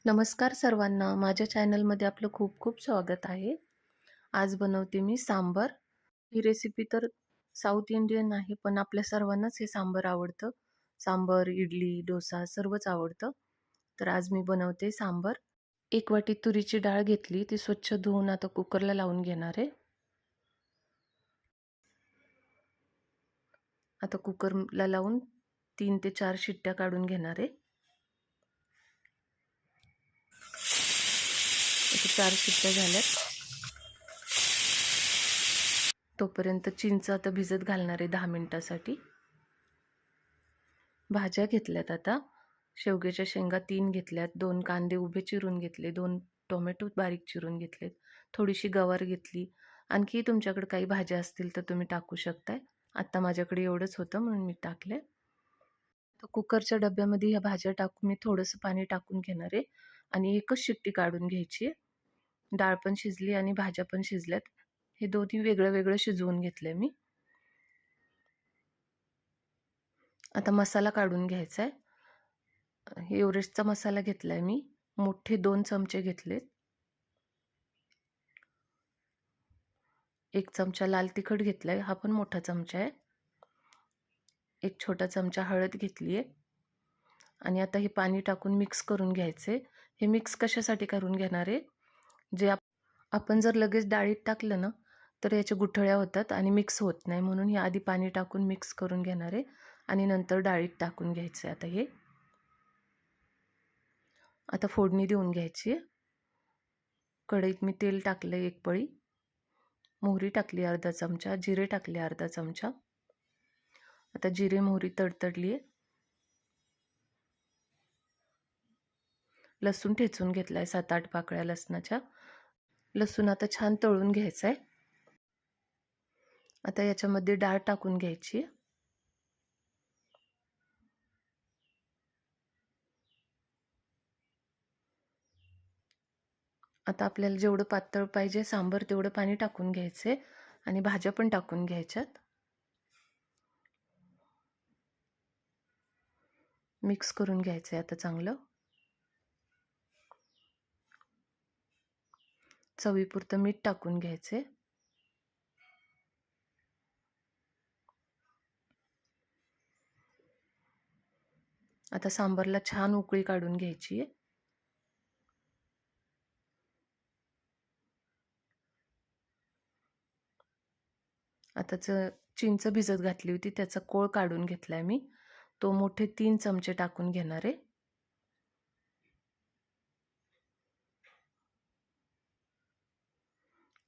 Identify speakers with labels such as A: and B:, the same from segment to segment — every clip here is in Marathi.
A: नमस्कार सर्वांना. माझ्या चॅनलमध्ये आपलं खूप खूप स्वागत आहे. आज बनवते मी सांबर. ही रेसिपी तर साऊथ इंडियन आहे, पण आपल्या सर्वांनाच हे सांबर आवडतं. सांबर, इडली, डोसा सर्वच आवडतं. तर आज मी बनवते सांबर. 1 वाटी तुरीची डाळ घेतली, ती स्वच्छ धुवून आता कुकरला लावून घेणार आहे. आता कुकरला लावून 3 ते 4 शिट्ट्या काढून घेणार आहे. आता 4 शिट्ट्या झाल्यात. तोपर्यंत चिंच आता भिजत घालणार आहे 10 मिनिटासाठी. भाज्या घेतल्यात आता. शेवग्याच्या शेंगा 3 घेतल्यात, 2 कांदे उभे चिरून घेतले, 2 टोमॅटो बारीक चिरून घेतलेत, थोडीशी गवार घेतली. आणखी तुमच्याकडे काही भाज्या असतील तर तुम्ही टाकू शकताय. आता माझ्याकडे एवढंच होतं म्हणून मी टाकले. तर कुकरच्या डब्यामध्ये ह्या भाज्या टाकून मी थोडंसं पाणी टाकून घेणार आहे आणि एकच शिट्टी काढून घ्यायची आहे. डाळ पण शिजली आणि भाज्या पण शिजल्यात. हे दोन्ही वेगळं वेगळं शिजवून घेतलंय मी. आता मसाला काढून घ्यायचा आहे. एव्हरेस्टचा मसाला घेतलाय मी. मोठे 2 चमचे घेतलेत. 1 चमचा लाल तिखट घेतलाय, हा पण मोठा चमचा आहे. 1 छोटा चमचा हळद घेतली आहे आणि आता हे पाणी टाकून मिक्स करून घ्यायचे. हे मिक्स कशासाठी करून घेणार आहे, जे आपण जर लगेच डाळीत टाकलं ना, तर याच्या गुठळ्या होतात आणि मिक्स होत नाही. म्हणून हे आधी पाणी टाकून मिक्स करून घेणार आहे आणि नंतर डाळीत टाकून घ्यायचं आहे. आता हे आता फोडणी देऊन घ्यायची आहे. कढईत मी तेल टाकलं 1 पळी, मोहरी टाकली अर्धा चमचा, जिरे टाकले अर्धा चमचा. आता जिरे मोहरी तडतडली आहे. लसूण ठेचून घेतलाय 7-8 पाकळ्या लसणाच्या. लसूण आता छान तळून घ्यायचा आहे. आता याच्यामध्ये डाळ टाकून घ्यायची. आता आपल्याला जेवढं पातळ पाहिजे सांबर तेवढं पाणी टाकून घ्यायचे आणि भाज्या पण टाकून घ्यायच्यात. मिक्स करून घ्यायचं आहे आता चांगलं. चवीपुरतं मीठ टाकून घ्यायचे. आता सांबरला छान उकळी काढून घ्यायची आहे. आता चिंच भिजत घातली होती, त्याचा कोळ काढून घेतलाय मी. तो मोठे 3 चमचे टाकून घेणार आहे.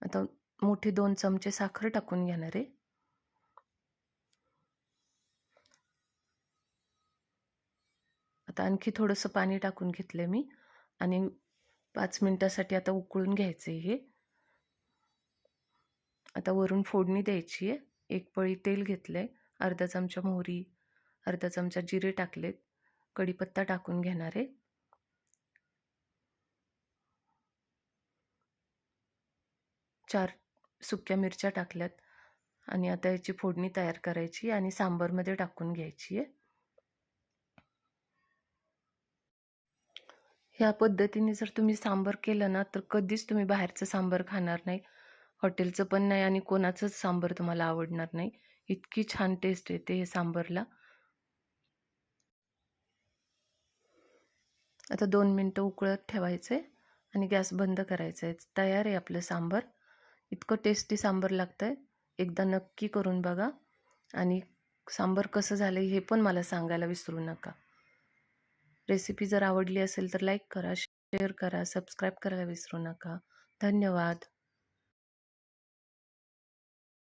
A: आता मोठे 2 चमचे साखर टाकून घेणार आहे. आता आणखी थोडंसं पाणी टाकून घेतलंय मी आणि 5 मिनिटासाठी आता उकळून घ्यायचं हे. आता वरून फोडणी द्यायची आहे. 1 पळी तेल घेतलंय, अर्धा चमचा मोहरी, अर्धा चमचा जिरे टाकलेत, कढीपत्ता टाकून घेणार आहे. 4 सुक्या मिरच्या टाकल्यात आणि आता याची फोडणी तयार करायची आणि सांबरमध्ये टाकून घ्यायची आहे. ह्या पद्धतीने जर तुम्ही सांबर केलं ना, तर कधीच तुम्ही बाहेरचं सांबर खाणार नाही. हॉटेलचं पण नाही आणि कोणाचंच सांबर तुम्हाला आवडणार नाही. इतकी छान टेस्ट येते हे सांबरला. आता 2 मिनिटं उकळत ठेवायचं आहे आणि गॅस बंद करायचा आहे. तयार आहे आपलं सांबर. इतकं टेस्टी सांबर लागतं आहे. एकदा नक्की करून बघा आणि सांबर कसं झालं हे पण मला सांगायला विसरू नका. रेसिपी जर आवडली असेल तर लाईक करा, शेअर करा, सबस्क्राईब करायला विसरू नका. धन्यवाद.